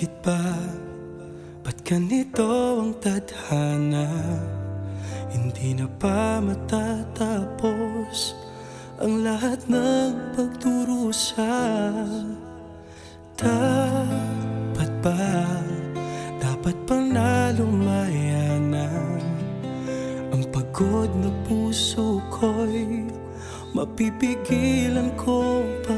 Bakit ba? Ba't ganito ang tadhana? Hindi na ba matatapos ang lahat ng pagdurusa? Dapat ba? Dapat bang nalumayanan ang pagod na puso ko'y mapipigilan ko pa